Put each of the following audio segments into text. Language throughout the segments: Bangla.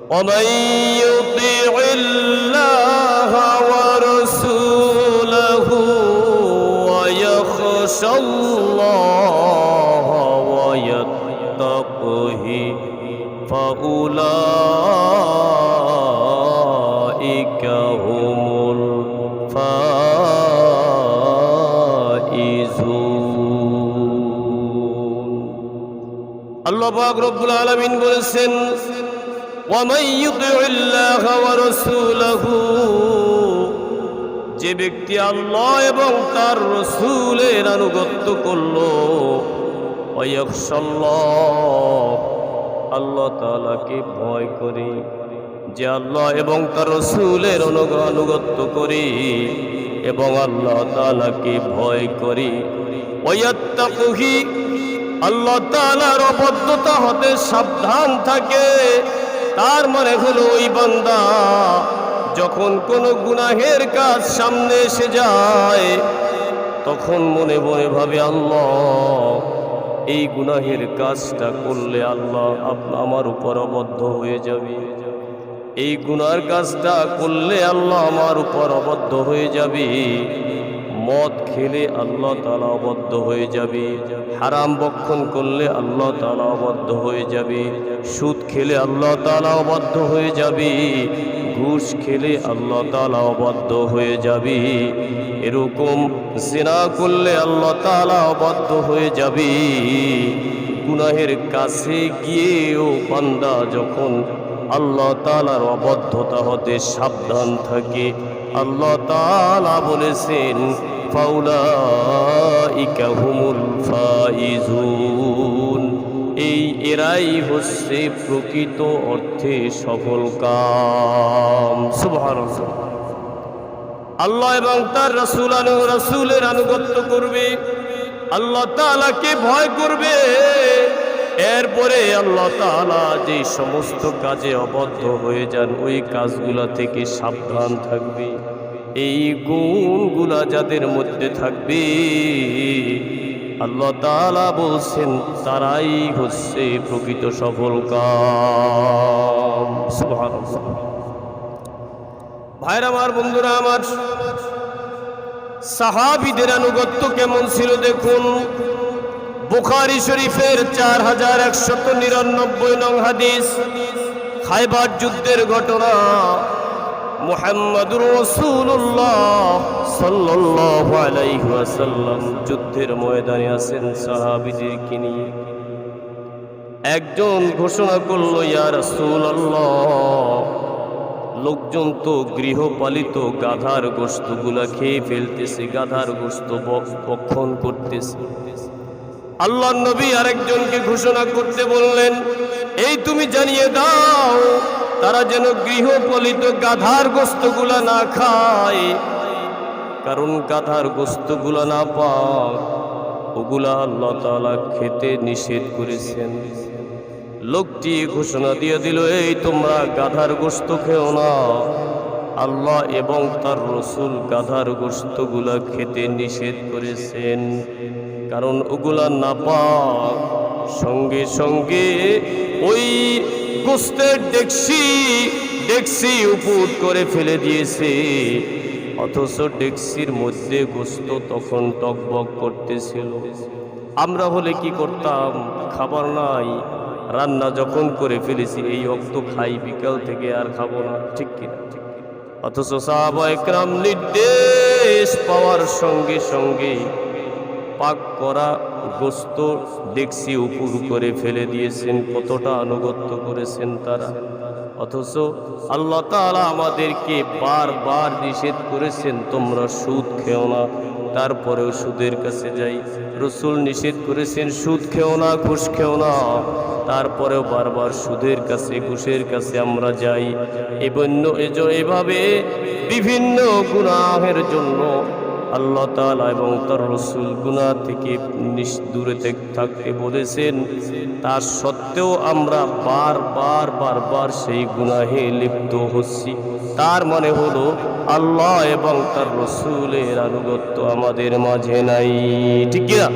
ومن يطع الله ورسوله ويخشى الله ويتقه فأولئك هم الفائزون আল্লাহ পাক রব্বুল আলামিন বলেছেন ومن يطع الله ورسوله যে ব্যক্তি আল্লাহ এবং তার রাসূলের আনুগত্য করলো ওয়ায়াখশাল্লাহ আল্লাহ তাআলাকে ভয় করে যে আল্লাহ এবং তার রাসূলের আনুগত্য করি এবং আল্লাহ তাআলাকে ভয় করি ওয়ায়াত্তাকুহি আল্লাহ তাআলার অবাধ্যতা হতে সাবধান থাকে তার মানে হলো ওই বান্দা যখন কোনো গুনাহের কাজ সামনে এসে যায় তখন মনে মনে ভাবে আল্লাহ এই গুনাহের কাজটা করলে আল্লাহ আমার উপর অবদ্ধ হয়ে যাবে, এই গুনার কাজটা করলে আল্লাহ আমার উপর অবদ্ধ হয়ে যাবে, মদ খেলে আল্লাহ তাআলা অবদ্ধ হয়ে যাবে, হারাম ভক্ষণ করলে আল্লাহ তাআলা অবদ্ধ হয়ে যাবে, সুদ খেলে আল্লাহ তাআলা অবদ্ধ হয়ে যাবে, ঘুষ খেলে আল্লাহ তাআলা অবদ্ধ হয়ে যাবে, এরকম জিনা করলে আল্লাহ তাআলা অবদ্ধ হয়ে যাবে। গুনাহের কাছে গিয়েও বান্দা যখন আল্লাহ তাআলার অবদ্ধতা হতে সাবধান থাকে আল্লাহ তাআলা বলেছেন ফাউলাইকা হুমুল ফাইজুন, এই এরাই হচ্ছে প্রকৃত অর্থে সফল কাম। সুবহানাল্লাহ। আল্লাহ এবং তার রাসূলের আনুগত্য করবে, আল্লাহ তাআলাকে ভয় করবে, এরপরে আল্লাহ তাআলা যে সমস্ত কাজে অবদ্ধ হয়ে যান ওই কাজগুলা থেকে সাবধান থাকবে। এই গুণগুলা যাদের মধ্যে থাকবে আল্লাহ তাআলা বলছেন তারাই হচ্ছে প্রকৃত সফল কাম। সুবহানাল্লাহ। ভাইরা আমার, বন্ধুরা আমার, সাহাবীদের আনুগত্য কেমন ছিল দেখুন। বুখারী শরীফের 4199 নং হাদিস, খায়বার যুদ্ধের ঘটনা। মুহাম্মদুর রাসূলুল্লাহ সাল্লাল্লাহু আলাইহি ওয়াসাল্লাম যুদ্ধের ময়দানে আছেন সাহাবীদেরকে নিয়ে। একজন ঘোষণা করলো, ইয়া রাসূলুল্লাহ, লোকজন তো গৃহপালিত গাধার গোশতগুলা খেয়ে ফেলতেছে, গাধার গোশত ভক্ষণ করতেছে। আল্লাহর নবী আরেকজনকে ঘোষণা করতে বললেন, এই তুমি জানিয়ে দাও তারা যেন গৃহপালিত গাধার গোশতগুলা না খায়, কারণ গাধার গোশতগুলা না পাক ওগুলা আল্লাহ তাআলা খেতে নিষেধ করেছেন। লোকটি ঘোষণা দিয়ে দিল, এই তোমরা গাধার গোশত খেও না, আল্লাহ এবং তার রাসূল গাধার গোশতগুলা খেতে নিষেধ করেছেন, কারণ ওগুলা নাপাক। সঙ্গে সঙ্গে ওই গোশতের ডেকসি উপুট করে ফেলে দিয়েছে, অথচ ডেকসির মধ্যে গোশত তখন টকবক করতেছিল। আমরা হলে কি করতাম? খাবার নাই, রান্না যখন করে ফেলেছি এই অক্ত খাই, বিকাল থেকে আর খাবো না, ঠিক কিনা? অথচ সাহাবায়ে কেরাম নির্দেশ পাওয়ার সঙ্গে সঙ্গে পাক করা গোশত ডেকসি উপর করে ফেলে দিয়েছেন। কতটা আনুগত্য করেছেন তারা। অথচ আল্লাহ তাআলা আমাদেরকে বারবার নিষেধ করেছেন তোমরা সুদ খেও না, তারপরেও সুদের কাছে যাই। রাসূল নিষেধ করেছেন সুদ খেও না, ঘুষ খেও না, তারপরেও বারবার সুদের কাছে, ঘুষের কাছে আমরা যাই। এভাবে বিভিন্ন গুনাহের জন্য আল্লাহ তাআলা এবং তার রাসূল গুনাহ থেকে দূরে থাকতে বলেছেন, তার সত্ত্বেও আমরা বারবার সেই গুনাহে লিপ্ত হচ্ছি। তার মানে হলো আল্লাহ এবং তার রাসূলের আনুগত্য আমাদের মাঝে নাই, ঠিক কিনা?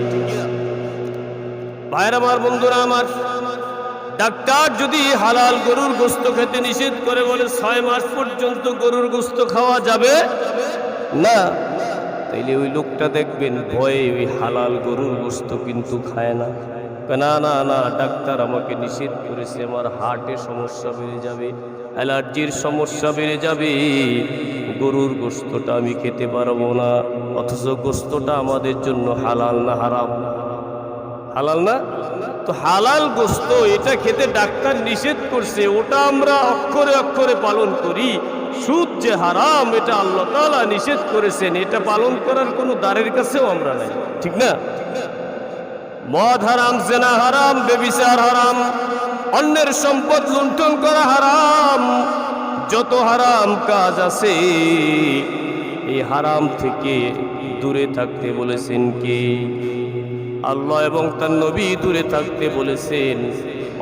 ভাইরা আমার, বন্ধুরা আমার, ডাক্তার যদি হালাল গরুর গোশত খেতে নিষেধ করে বলে 6 মাস পর্যন্ত গরুর গোশত খাওয়া যাবে না, তাইলে ওই লোকটা দেখবেন ভয়ে ওই হালাল গরুর গোশত কিন্তু খায় না। না না না, ডাক্তার আমাকে নিষেধ করেছে, আমার হার্টে সমস্যা বেড়ে যাবে, অ্যালার্জির সমস্যা বেড়ে যাবে, গরুর গোশতটা আমি খেতে পারবো না। অথচ গোশতটা আমাদের জন্য হালাল না হারাম? হালাল না? তো হালাল গোশত এটা খেতে ডাক্তার নিষেধ করছে, ওটা আমরা অক্ষরে অক্ষরে পালন করি। সুদ যে হারাম এটা আল্লাহ তাআলা নিষেধ করেছেন, এটা পালন করার কোনো দ্বারের কাছেও আমরা নাই, ঠিক না? মদ হারাম, জেনা হারাম, ব্যভিচার হারাম, অন্যের সম্পদ লুণ্ঠন করা হারাম, যত হারাম কাজ আছে এই হারাম থেকে দূরে থাকতে বলেছেন কে? আল্লাহ এবং তার নবী দূরে থাকতে বলেছেন,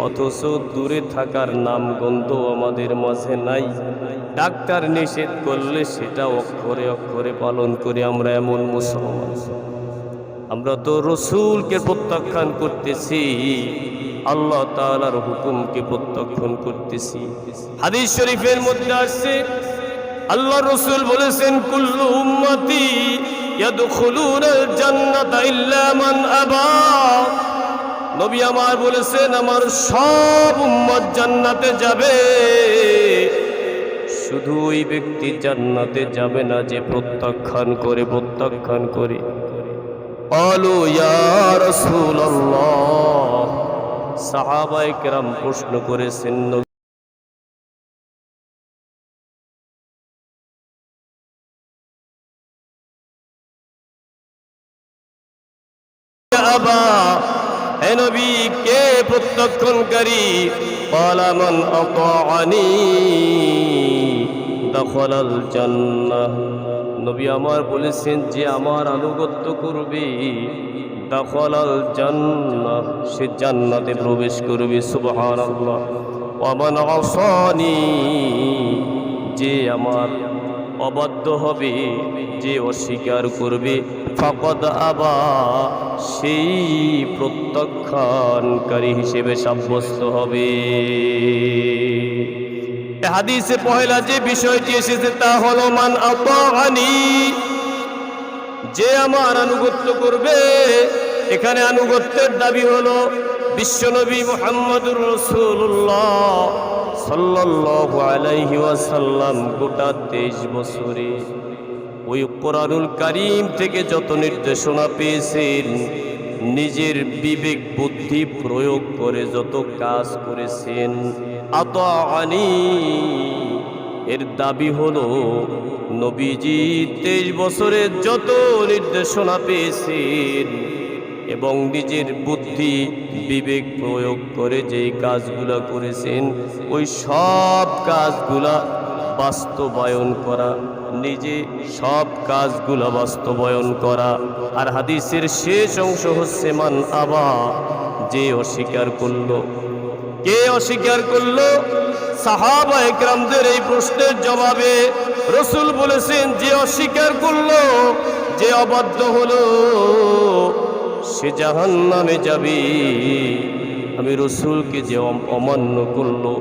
অথচ দূরে থাকার নাম গন্ধ আমাদের মাঝে নাই। ডাক্তার নিষেধ করলে সেটা অক্ষরে অক্ষরে পালন করি আমরা। এমন মুসলমান আমরা তো রসুলকে প্রত্যাখ্যান করতেছি, আল্লাহ তাআলার হুকুমকে প্রত্যাখ্যান করতেছি। হাদিস শরীফের মধ্যে আসছে, আল্লাহ রসুল বলেছেন, কুল্লু উম্মতি ইয়াদখুলুনাল জান্নাতা ইল্লা মান আবা। নবী আমার বলেছেন, আমার সব উম্মত জান্নাতে যাবে, শুধু ওই ব্যক্তি জান্নাতে যাবে না যে প্রত্যাখ্যান করে। প্রত্যাখ্যান করে ক্বালু ইয়া রাসূলুল্লাহ, সাহাবায়ে কেরাম প্রশ্ন করেছেন, আবা, হে নবী কে প্রত্যাখ্যানকারী? ক্বালা মান আতাআনি দাখালাল জান্নাহ। নবী আমার বলেছেন, যে আমার আনুগত্য করবে, দাখালাল জান্নাহ, সে জান্নাতে প্রবেশ করবে। সুবহানাল্লাহ। ওয়া মান আসানি, যে আমার অবাধ্য হবে, যে অস্বীকার করবে, ফাকাদ আবা, সেই প্রত্যাখ্যানকারী হিসেবে সাব্যস্ত হবে। হাদিসে পহেলা যে বিষয়টি এসেছে তা হলো মান আতাআনি, যে আমার আনুগত্য করবে। এখানে আনুগত্যের দাবি হলো বিশ্বনবী মুহাম্মদুর রাসূলুল্লাহ সাল্লাল্লাহু আলাইহি ওয়াসাল্লাম গোটা 23 বছরে ওই কোরআনুল কারীম থেকে যত নির্দেশনা পেয়েছেন, নিজের বিবেক বুদ্ধি প্রয়োগ করে যত কাজ করেছেন, আতাআনি এর দাবি হলো নবীজি 23 বছরে যত নির্দেশনা পেয়েছেন এবং নিজের বুদ্ধি বিবেক প্রয়োগ করে যেই কাজগুলা করেছেন, ওই সব কাজগুলা বাস্তবায়ন করা, নিজে সব কাজগুলা বাস্তবায়ন করা। আর হাদিসের শেষ অংশ হচ্ছে মান আবা, যে অস্বীকার করলো। কে অস্বীকার করলো? সাহাবায়ে কেরামদের এই প্রশ্নের জবাবে রসুল বলেছেন, যে অস্বীকার করলো, যে অবাধ্য হলো, সে জাহান্নামে যাবে। আমি রসুলকে যে অমান্য করলো,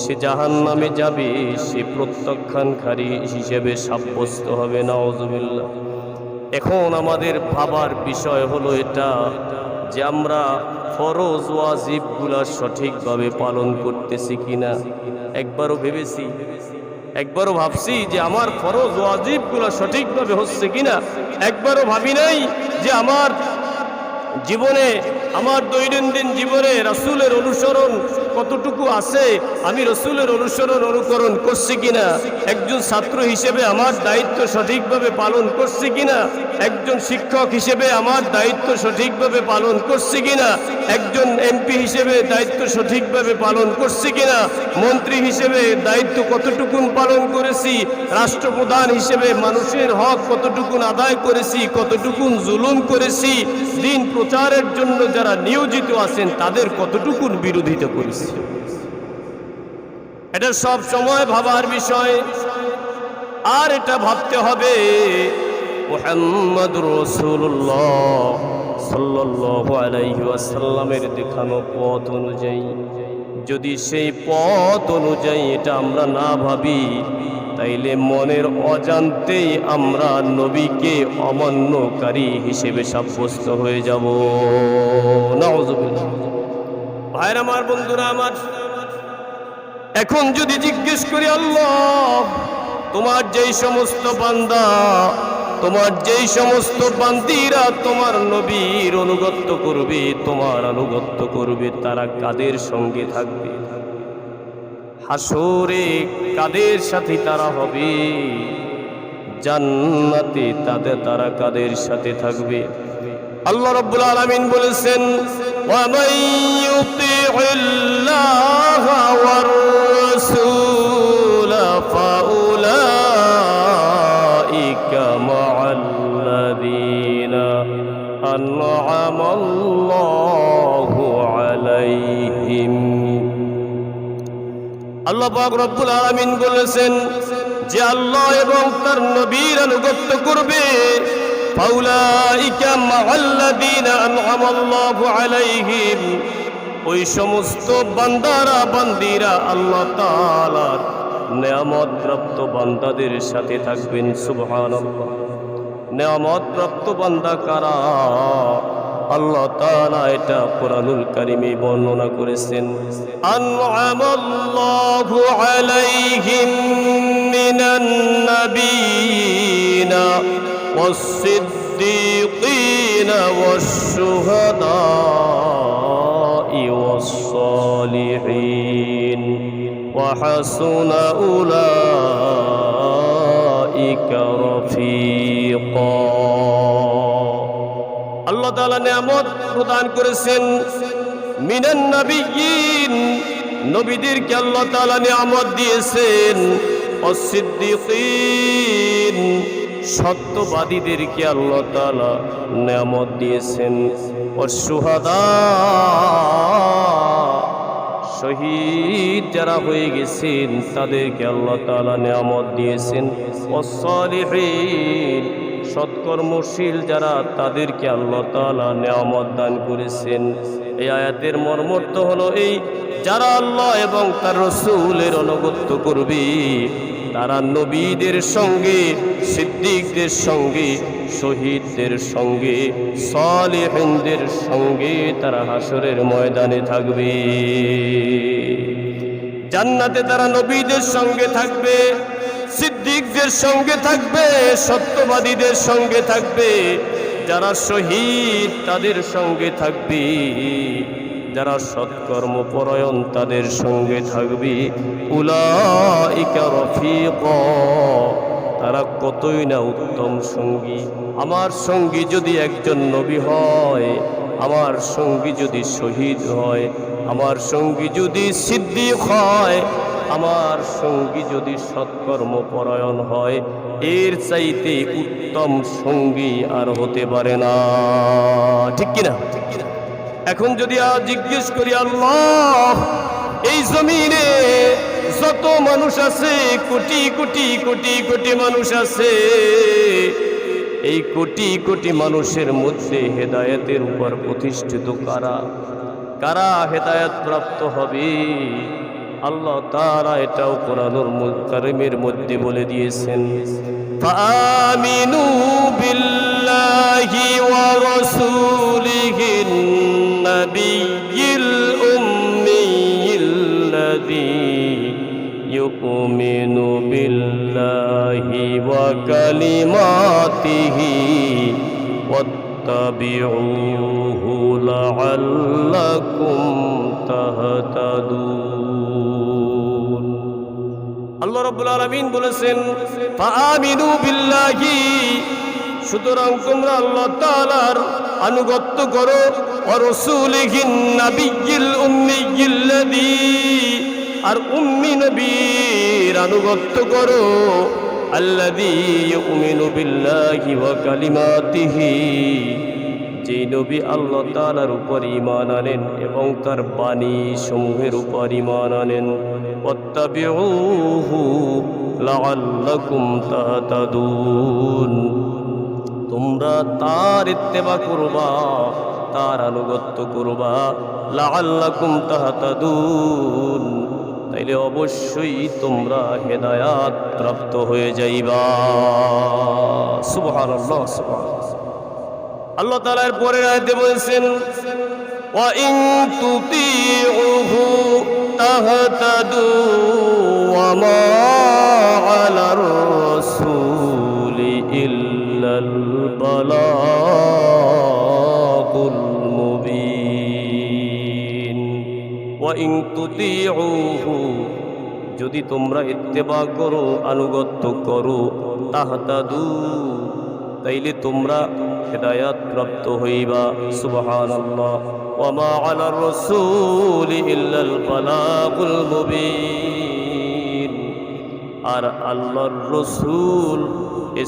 সে জাহান্নামে যাবে, সে প্রত্যাখ্যানকারী হিসেবে সাব্যস্ত হবে। নাউযুবিল্লাহ। এখন আমাদের ভাবার বিষয় হলো এটা, যে আমরা ফরজ ওয়াজিবগুলা সঠিকভাবে পালন করতেছি কিনা। একবারও ভেবেছি, একবারও ভাবছি যে আমার ফরজ ওয়াজিবগুলা সঠিকভাবে হচ্ছে কিনা? একবারও ভাবি নাই যে আমার জীবনে, আমার দৈনন্দিন জীবনে রাসূলের অনুসরণ কতটুকু আছে, আমি রাসূলের অনুকরণ করছি কিনা, একজন ছাত্র হিসেবে আমার দায়িত্ব সঠিকভাবে পালন করছি কিনা, একজন শিক্ষক হিসেবে আমার দায়িত্ব সঠিকভাবে পালন করছি কিনা, একজন এমপি হিসেবে দায়িত্ব সঠিকভাবে পালন করছি কিনা, মন্ত্রী হিসেবে দায়িত্ব কতটুকুন পালন করেছি, রাষ্ট্রপ্রধান হিসেবে মানুষের হক কতটুকুন আদায় করেছি, কতটুকুন জুলুম করেছি, দিন প্রচারের জন্য যারা নিয়োজিত আছেন তাদের কতটুকুন বিরোধিতা করেছি। এটা সব সময় ভাবার বিষয়। আর এটা ভাবতে হবে মুহাম্মদুর রাসূলুল্লাহ সাল্লাল্লাহু আলাইহি ওয়াসাল্লামের দেখানো পথ অনুযায়ী যদি সেই পথ অনুযায়ী এটা আমরা না ভাবি, তাইলে মনের অজান্তেই আমরা নবীকে অমান্যকারী হিসেবে সাব্যস্ত হয়ে যাব। নাউযুবিল্লাহ। ভাইরা আমার, বন্ধুরা আমার, এখন যদি জিজ্ঞেস করি, আল্লাহ তোমার যেই সমস্ত বান্দা, তোমার যেই সমস্ত বান্দিরা তোমার নবীর অনুগত্য করবে, তোমার আনুগত্য করবে, তারা কাদের সঙ্গে থাকবে? হাসরে কাদের সাথে তারা হবে? জান্নাতে তারা কাদের সাথে থাকবে? আল্লাহ রাব্বুল আলামিন বলেছেন, ওয়া মান ইউতি'ইল্লাহা ওয়ার রাসূল ফাউলাইকা মা'আল্লাযীনা আন'আমাল্লাহু আলাইহিম। আল্লাহ পাক রব্বুল আলামিন বলেছেন যে আল্লাহ এবং তার নবীর আনুগত্য করবে, ফাউলাইকা মা'আল্লাযীনা আন'আমাল্লাহু আলাইহিম, ওই সমস্ত বান্দারা বান্দিরা আল্লাহ তাআলার নেয়ামত প্রাপ্ত বান্দাদের সাথে থাকবেন। সুবহানাল্লাহ। নেয়ামত প্রাপ্ত বান্দা কারা? আল্লাহ তাআলা এটা কোরআনুল কারীমে বর্ণনা করেছেন, আন'আমাল্লাহু আলাইহিম মিনান নাবিয়িনা ওয়াস-সিদ্দীকিনা ওয়াশ-শুহাদা'i ওয়াস-সালিহিন ওয়া হাসুনা উলাইকা রাফীকা। আল্লাহ তাআলা নিয়ামত প্রদান করেছেন মিনান নাবিয়্যিন, নবীদেরকে আল্লাহ তাআলা নিয়ামত দিয়েছেন। ওয়াস-সিদ্দীকিন, সত্যবাদীদেরকে আল্লাহ তাআলা নিয়ামত দিয়েছেন। ওয়াশ-শুহাদা, শহীদ যারা হয়ে গেছেন তাদেরকে আল্লাহ তাআলা নিয়ামত দিয়েছেন। ওয়াস-সালিহিন, সৎকর্মশীল যারা তাদেরকে আল্লাহ তাআলা নিয়ামত দান করেছেন। এই আয়াতের মর্মার্থ হলো এই, যারা আল্লাহ এবং তার রাসূলের অনুগত্য করবে তারা নবীদের সঙ্গে, সিদ্দিকদের সঙ্গে, শহীদদের সঙ্গে, সালেহিনদের সঙ্গে তারা হাসরের ময়দানে থাকবে। জান্নাতে তারা নবীদের সঙ্গে থাকবে, সিদ্দিকদের সঙ্গে থাকবে, সত্যবাদীদের সঙ্গে থাকবে, যারা শহীদ তাদের সঙ্গে থাকবে, যারা সৎকর্মপরায়ণ তাদের সঙ্গে থাকবে। উলাইকা রাফীকা, তারা কতই না উত্তম সঙ্গী। আমার সঙ্গী যদি একজন নবী হয়, আমার সঙ্গী যদি শহীদ হয়, আমার সঙ্গী যদি সিদ্দিক হয়, আমার সঙ্গী যদি সৎকর্মপরায়ণ হয়, এর চাইতে উত্তম সঙ্গী আর হতে পারে না। ঠিক কিনা? এখন যদি জিজ্ঞেস করি, আল্লাহ এই জমিনে যত মানুষ আছে, কোটি কোটি কোটি কোটি মানুষ আছে, এই কোটি কোটি মানুষের মধ্যে হেদায়েতের উপর প্রতিষ্ঠিত কারা? কারা হেদায়েত প্রাপ্ত হবে? আল্লাহ তাআলা এটাও কোরআনুল কারীমের মধ্যে বলে দিয়েছেন, ফাআমিনু বিল্লাহি ওয়া রাসূলিহিন নাবিয়্যিল উম্মিয়্যিল্লাযী ইউমিনু বিল্লাহি ওয়া কালিমাতিহি ওয়াত্তাবিউহু লাআল্লাকুম তাহতাদুন। আল্লাহ রাব্বুল আলামিন বলেছেন, ফাআমিনু বিল্লাহি, সুতরাং তোমরা আল্লাহ তাআলার আনুগত্য করো, ওয়া রাসূলিহিন নাবিয়্যিল উম্মিয়্যিল্লাযী, আর উম্মি নবীর আনুগত্য করো, আল্লাযী ইউমিনু বিল্লাহি ওয়া কালিমাতিহি, যে নবী আল্লাহ তাআলার উপর ঈমান আনেন এবং তার বাণী সমূহের উপর ঈমান আনেন। ওয়াত্তাবিউহু লাআল্লাকুম তাহতাদুন, তোমরা তার ইত্তেবা করবা, তার আনুগত্য করবা, লাআল্লাকুম তাহতাদুন, তাইলে অবশ্যই তোমরা হেদায়াত প্রাপ্ত হয়ে যাইবা। সুবহানাল্লাহ, সুবহানাল্লাহ। আল্লাহ তাআলা এর পরের আয়াতে বলেছেন, ওয়া ইন তুতিউহু তাহতাদু ওয়া মা আলার রাসূলি ইল্লাল বালাগুল মুবিন। ওয়া ইন তুতিউহু, যদি তোমরা ইত্তেবা করো, আনুগত্য করো, তাহতাদু, তাইলে তোমরা হেদায়াত প্রাপ্ত হইবা। সুবহানাল্লাহ। ওয়া মা আলার রাসূলি ইল্লাল বালাগুল মুবিন, আর আল্লাহর রাসূল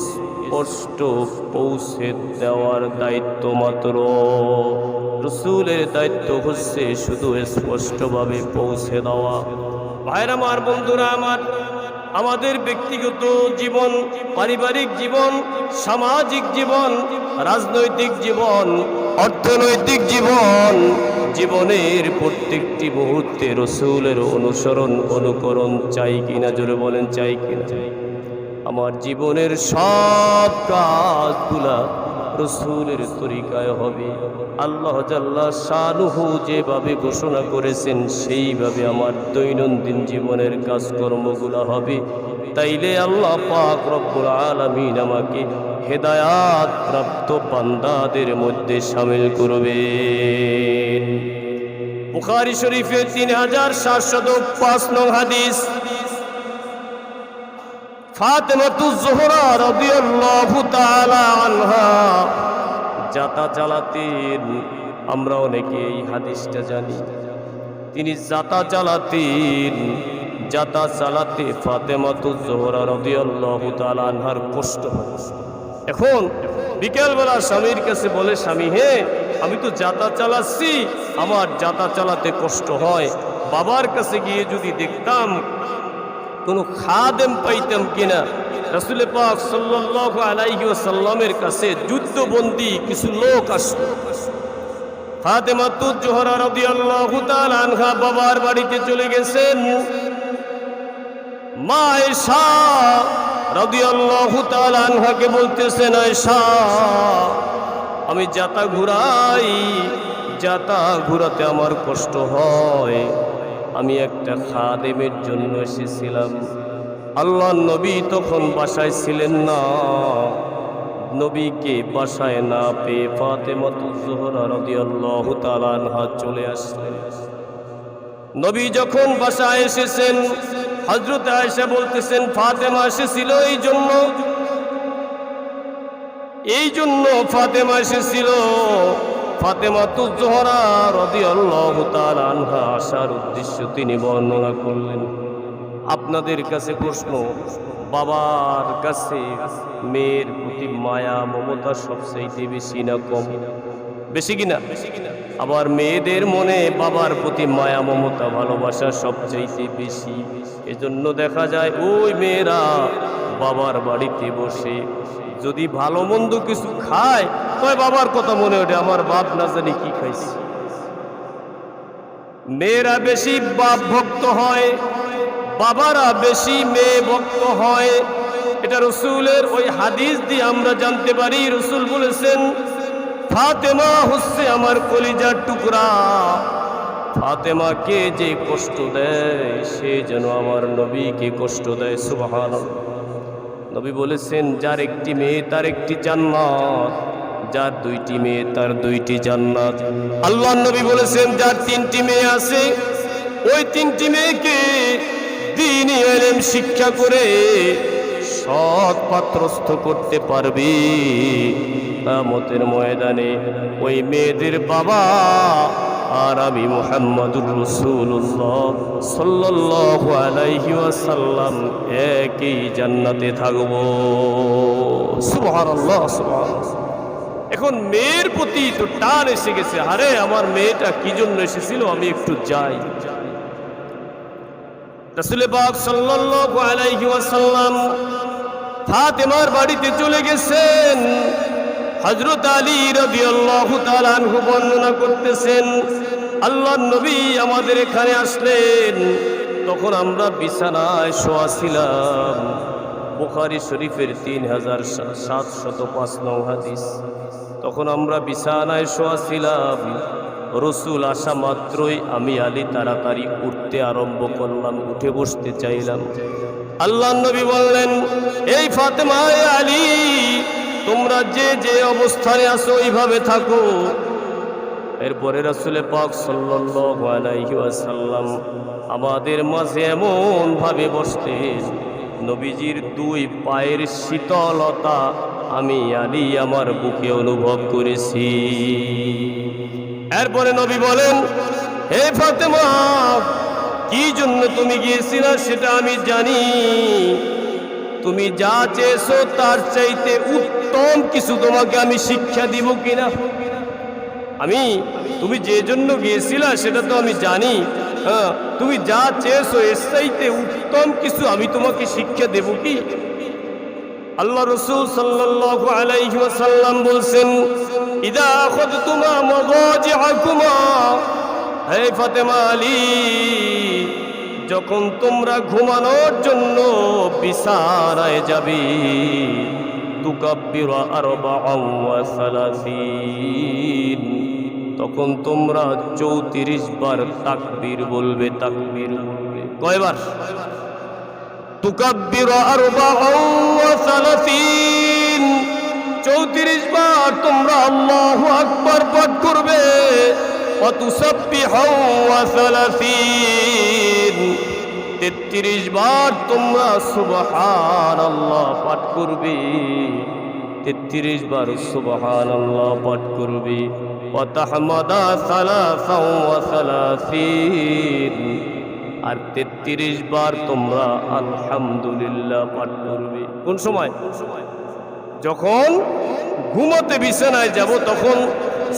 স্পষ্ট পৌঁছে দেওয়ার দায়িত্ব মাত্র। রাসূলের দায়িত্ব হচ্ছে শুধু স্পষ্টভাবে পৌঁছে দেওয়া। ভাইরা আমার, বন্ধুরা আমার, আমাদের ব্যক্তিগত জীবন, পারিবারিক জীবন, সামাজিক জীবন, রাজনৈতিক জীবন, অর্থনৈতিক জীবন, জীবনের প্রত্যেকটি মুহূর্তে রাসূলের অনুসরণ অনুকরণ চাই কিনা? জোরে বলেন, চাই কিনা? আমার জীবনের সব কাজগুলা রাসূলের তরিকায় হবে। আল্লাহ জাল্লা শানুহু যেভাবে ঘোষণা করেছেন সেইভাবে আমার দৈনন্দিন জীবনের কাজকর্মগুলো হবে। তাইলে আল্লাহ পাক রব্বুল আলামিন আমাকে হেদায়াত প্রাপ্ত বান্দাদের মধ্যে শামিল করবেন। বুখারী শরীফে 3705 নং হাদিস, ফাতেমাতুজ যোহরা রাদিয়াল্লাহু তাআলা আনহা যাতা চালাতেন। আমরা অনেকে এই হাদিসটা জানি। তিনি যাতা চালাতেন, যাতা চালাতে ফাতেমাতুজ যোহরা রাদিয়াল্লাহু তাআলা আনহার কষ্ট হয়। এখন বিকেলবেলা স্বামীর কাছে বলে, স্বামী হে, আমি তো যাতা চালাচ্ছি, আমার যাতা চালাতে কষ্ট হয়। বাবার কাছে গিয়ে যদি দেখতাম কোনো খাদেম পাইতাম কিনা। রাসূল পাক সাল্লাল্লাহু আলাইহি ওয়াসাল্লামের কাছে যুদ্ধবন্দী কিছু লোক আসলো। ফাতেমাতুজ যোহরা রাদিয়াল্লাহু তাআলা আনহা বাবার বাড়িতে চলে গেছেন। মা আয়েশা রাদিয়াল্লাহু তাআলা আনহাকে বলতেছেন, আয়েশা, আমি যাতা ঘুরাই, যাতা ঘুরাতে আমার কষ্ট হয়, আমি একটা খাদেমের জন্য এসেছিলাম। আল্লাহর নবী তখন বাসায় ছিলেন না। নবীকে বাসায় না পেয়ে ফাতেমাতুজ যোহরা রাদিয়াল্লাহু তাআলা আনহা চলে আসলেন। নবী যখন বাসায় এসেছেন, হযরত আয়েশা বলতেছেন, ফাতেমা এসেছিল এই জন্য ফাতেমা এসেছিল। ফাতেমাতুজ যোহরা রাদিয়াল্লাহু তাআলা আনহা আসার উদ্দেশ্য তিনি বর্ণনা করলেন। আপনাদের কাছে প্রশ্ন, বাবার কাছে মেয়ের প্রতি মায়া মমতা সবচাইতে বেশি না কম? বেশি কিনা? আবার মেয়েদের মনে বাবার প্রতি মায়া মমতা ভালোবাসা সবচাইতে বেশি। এজন্য দেখা যায় ওই মেয়েরা বাবার বাড়িতে বসে যদি ভালো মন্দ কিছু খায়, তবে বাবার কথা মনে ওঠে, আমার বাপ না জানি কি খাইছে। মেয়েরা বেশি বাপ ভক্ত হয়, বাবারা বেশি মেয়ে ভক্ত হয়। এটা রাসূলের ওই হাদিস দিয়ে আমরা জানতে পারি। রাসূল বলেছেন, ফাতেমা হচ্ছে আমার কলিজার টুকরা। ফাতেমাকে যে কষ্ট দেয় সে যেন আমার নবীকে কষ্ট দেয়। সুবহানাল্লাহ। নবী বলেছেন, যার একটি মেয়ে তার একটি জান্নাত, যার দুইটি মেয়ে তার দুইটি জান্নাত। আল্লাহর নবী বলেছেন, যার তিনটি মেয়ে আছে ওই তিনটি মেয়েকে দ্বীনি ইলম শিক্ষা করে সৎ পাত্রস্থ করতে পারবে। কিয়ামতের ময়দানে ওই মেয়েদের বাবা আর আমি মুহাম্মদুর রাসূলুল্লাহ সাল্লাল্লাহু আলাইহি ওয়াসাল্লাম একই জান্নাতে থাকব। সুবহানাল্লাহ, সুবহানাল্লাহ। এখন মেয়ের প্রতি তো টান এসে গেছে। আরে আমার মেয়েটা কি জন্য এসেছিল, আমি একটু যাই। রাসূল পাক সাল্লাল্লাহু আলাইহি ওয়াসাল্লাম ফাতেমার বাড়িতে চলে গেছেন। হযরত আলী রাদিয়াল্লাহু তাআলা আনহু বর্ণনা করতেছেন, আল্লাহর নবী আমাদের এখানে আসলেন, তখন আমরা বিছানায় শোয়া ছিলাম। বুখারী শরীফের 3705 নং হাদিস। তখন আমরা বিছানায় শোয়া ছিলাম। রসুল আসা মাত্রই আমি আলী তাড়াতাড়ি উঠতে আরম্ভ করলাম, উঠে বসতে চাইলাম। আল্লাহর নবী বললেন, এই ফাতেমা, আলী, তোমরা যে যে অবস্থানে আছো এইভাবে থাকো। এরপরে রাসূল পাক সাল্লাল্লাহু আলাইহি ওয়াসাল্লাম আমাদের মাঝে এমন ভাবে বসতেন, নবীজির দুই পায়ের শীতলতা আমি আলী আমার বুকে অনুভব করেছি। এরপরে নবী বলেন, হে ফাতেমা, কি জন্য তুমি গিয়েছিলা সেটা আমি জানি। তুমি যা চেয়েছো তার চাইতে উত্তম কিছু তোমাকে আমি শিক্ষা দিব কিনা। তুমি যে জন্য গিয়েছিলা সেটা তো আমি জানি। হ্যাঁ, তুমি যা চেয়েছো এর চাইতে উত্তম কিছু আমি তোমাকে শিক্ষা দেব কি? আল্লাহ রাসূল সাল্লাল্লাহু আলাইহি ওয়াসাল্লাম বলছেন, ইদা আখাযতুমা মাযাজিআকুমা, হে ফাতেমা, আলী, যখন তোমরা ঘুমানোর জন্য বিছানায় যাবে, তুকাব্বিরু আরবাআন ওয়া সালাসিন, তখন তোমরা 34 বার তাকবীর বলবে। তাকবীর বলবে কয়বার? তুকাব্বিরু আরবাআন ওয়া সালাসিন, 34 বার তোমরা আল্লাহু আকবার পাঠ করবে। ওয়া তুসাব্বিহু ওয়া সালাসিন, 33 বার তোমরা সুবহানাল্লাহ পাঠ করবে। 33 বার সুবহানাল্লাহ পাঠ করবে। ওয়া তাহমাদা সালাসান ওয়া সালাসিন, আর 33 বার তোমরা আলহামদুলিল্লাহ পাঠ করবে। কোন সময়? যখন ঘুমোতে বিছানায় যাব তখন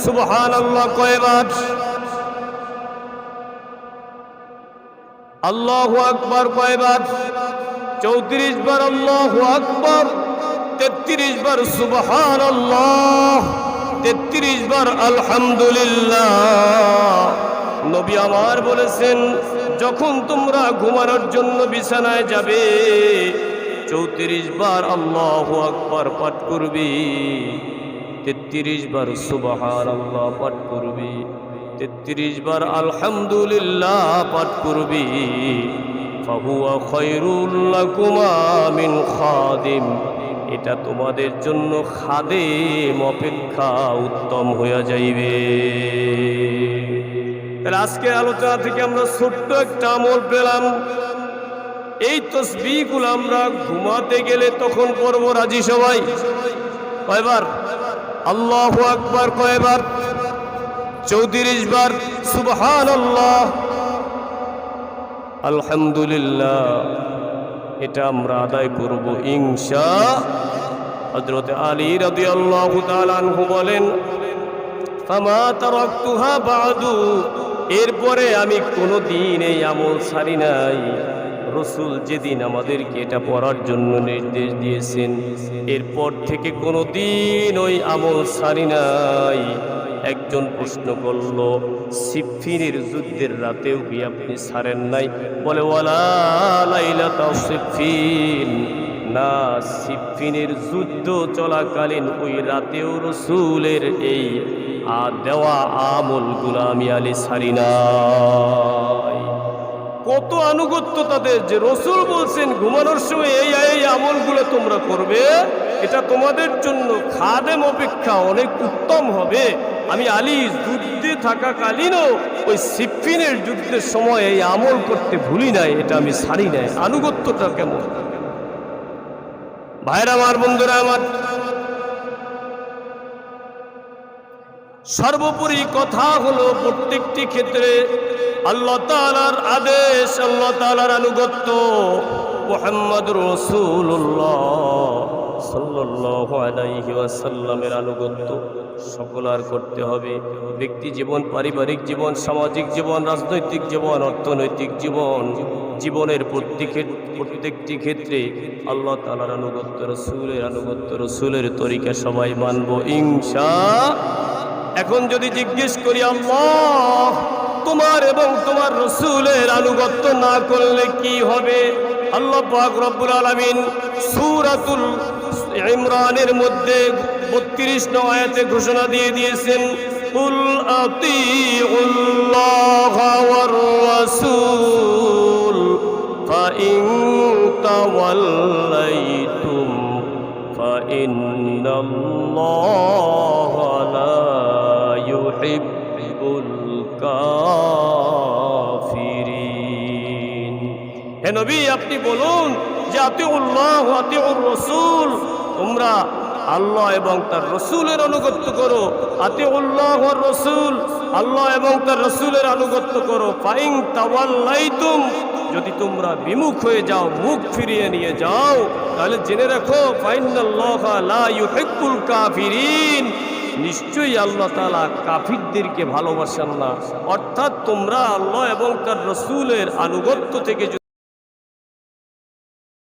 সুবহানাল্লাহ কয়বার? আল্লাহু আকবার কয়বার? 34 বার আল্লাহু আকবার, 33 বার সুবহানাল্লাহ, 33 বার আলহামদুলিল্লাহ। নবী আমার বলেছেন, যখন তোমরা ঘুমানোর জন্য বিছানায় যাবে 34 বার আল্লাহু আকবার পাঠ করবে, 33 বার সুবহানাল্লাহ পাঠ করবে, 33 বার আলহামদুলিল্লাহ পাঠ করবে। ফাহুয়া খায়রুল লাকুমা মিন খাদিম, এটা তোমাদের জন্য খাদেম অপেক্ষা উত্তম হয়ে যাইবে। তাহলে আজকের আলোচনা থেকে আমরা ছোট্ট একটা আমল পেলাম। এই তাসবিহগুলো আমরা ঘুমাতে গেলে তখন পড়ব। রাজি সবাই? কয়বার? আল্লাহু আকবার কয়বার? 34 বার। সুবহানাল্লাহ, আলহামদুলিল্লাহ, এটা আমরা আদায় করব ইনশাআল্লাহ। হযরত আলী রাদিয়াল্লাহু তাআলা আনহু বলেন, ফামা তারাকতুহা বাদু, এরপরে আমি কোনোদিন এই আমল ছাড়ি নাই। রসুল যেদিন আমাদেরকে এটা পড়ার জন্য নির্দেশ দিয়েছেন, এরপর থেকে কোনোদিন ওই আমল ছাড়ি নাই। একজন প্রশ্ন করল, সিফফিনের যুদ্ধের রাতেও কি আপনি ছাড়েন নাই? বলে, ওয়ালা লাইলাতা সিফফিন, না, সিফফিনের যুদ্ধ চলাকালীন ওই রাতেও রসুলের এই দেওয়া আমলগুলো আমি আলী ছাড়ি নাই। কত আনুগত্য তাদের, যে রসুল বলছেন ঘুমানোর সময় এই এই আমলগুলো তোমরা করবে, এটা তোমাদের জন্য খাদেম অপেক্ষা অনেক উত্তম হবে। আমি আলী যুদ্ধে থাকাকালীনও ওই সিফফিনের যুদ্ধের সময় এই আমল করতে ভুলি নাই, এটা আমি ছাড়ি নাই। আনুগত্যটা কেমন! ভাইরা আমার, বন্ধুরা আমার, সর্বোপরি কথা হলো, প্রত্যেকটি ক্ষেত্রে আল্লাহ তাআলার আদেশ, আল্লাহ তাআলার আনুগত্য, মুহাম্মদুর রাসূলুল্লাহ সাল্লাল্লাহু আলাইহি ওয়াসাল্লামের আনুগত্য সকলার করতে হবে। ব্যক্তি জীবন, পারিবারিক জীবন, সামাজিক জীবন, রাজনৈতিক জীবন, অর্থনৈতিক জীবন, জীবনের প্রত্যেকটি ক্ষেত্রে আল্লাহ তাআলার আনুগত্য, রসুলের আনুগত্য, রসুলের তরিকা সবাই মানব এখন যদি জিজ্ঞেস করি, আল্লাহ তোমার এবং তোমার রসুলের আনুগত্য না করলে কি হবে? আল্লাহ পাক রব্বুল আলামিন সূরাতুল ইমরানের মধ্যে 32 নং আয়াতে ঘোষণা দিয়ে দিয়েছেন, কুল আতিউল্লাহা ওয়ার রাসূল ফাইন তাওয়াল্লাইতুম ফাইন্নাল্লাহা লা ইউহিব্বুল কাফিরিন। হে নবী, আপনি বলুন যে আতিউল্লাহ ওয়া আতিউর রাসূল, তোমরা আল্লাহ এবং তার রসুলের আনুগত্য করো। আতিউল্লাহ ওয়ার রাসূল, আল্লাহ এবং তার রসুলের আনুগত্য করো। ফাইন তাওয়াল্লাইতুম, যদি তোমরা বিমুখ হয়ে যাও, মুখ ফিরিয়ে নিয়ে যাও, তাহলে জেনে রাখো ফাইন্নাল্লাহা লা ইউহিব্বুল কাফিরিন, নিশ্চয়ই আল্লাহ তাআলা কাফিরদেরকে ভালোবাসেন না। অর্থাৎ তোমরা আল্লাহ এবং তার রসুলের আনুগত্য থেকে